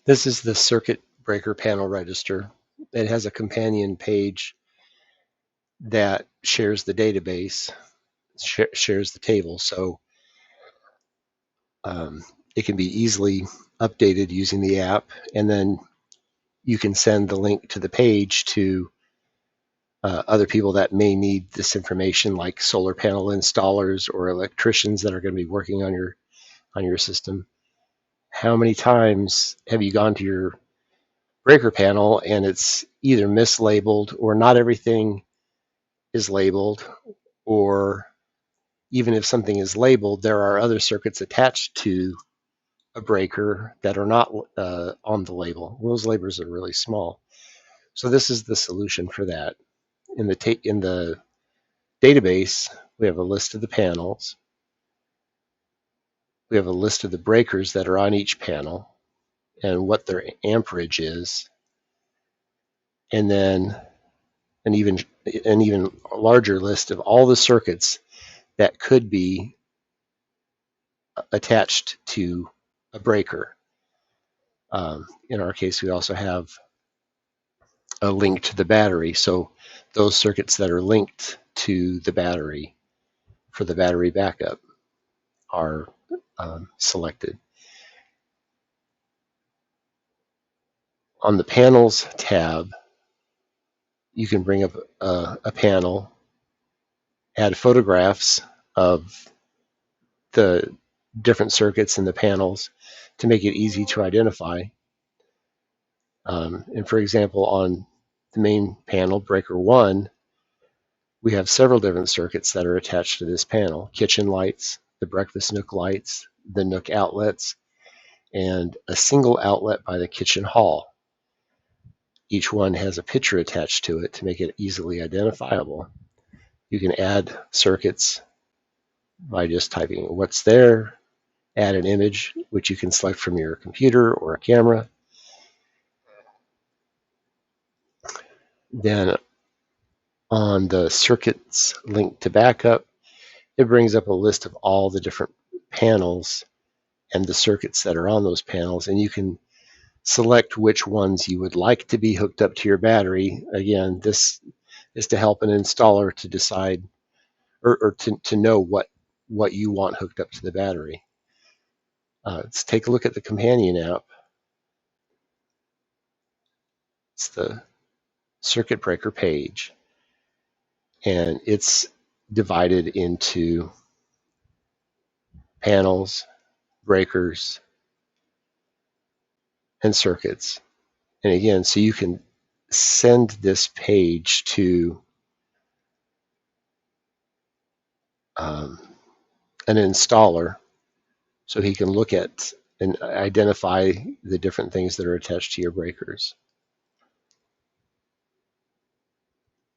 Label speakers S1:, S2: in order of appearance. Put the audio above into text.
S1: This is the circuit breaker panel register. It has a companion page that shares the database, shares the table, so it can be easily updated using the app, and then you can send the link to the page to other people that may need this information, like solar panel installers or electricians that are going to be working on your system. How many times have you gone to your breaker panel and it's either mislabeled or not everything is labeled, or even if something is labeled, there are other circuits attached to a breaker that are not on the label. Those labels are really small. So this is the solution for that. In the database, we have a list of the panels. We have a list of the breakers that are on each panel and what their amperage is, and then an even larger list of all the circuits that could be attached to a breaker. In our case, we also have a link to the battery, so those circuits that are linked to the battery for the battery backup are selected. On the Panels tab, you can bring up a panel, add photographs of the different circuits in the panels to make it easy to identify. And for example, on the main panel, breaker 1, we have several different circuits that are attached to this panel: kitchen lights, the breakfast nook lights, the nook outlets, and a single outlet by the kitchen hall. Each one has a picture attached to it to make it easily identifiable. You can add circuits by just typing what's there, add an image, which you can select from your computer or a camera. Then on the circuits linked to backup, it brings up a list of all the different panels and the circuits that are on those panels, and you can select which ones you would like to be hooked up to your battery. Again, this is to help an installer to decide or to know what you want hooked up to the battery. Let's take a look at the companion app. It's the circuit breaker page, and it's divided into panels, breakers, and circuits. And again, so you can send this page to an installer so he can look at and identify the different things that are attached to your breakers.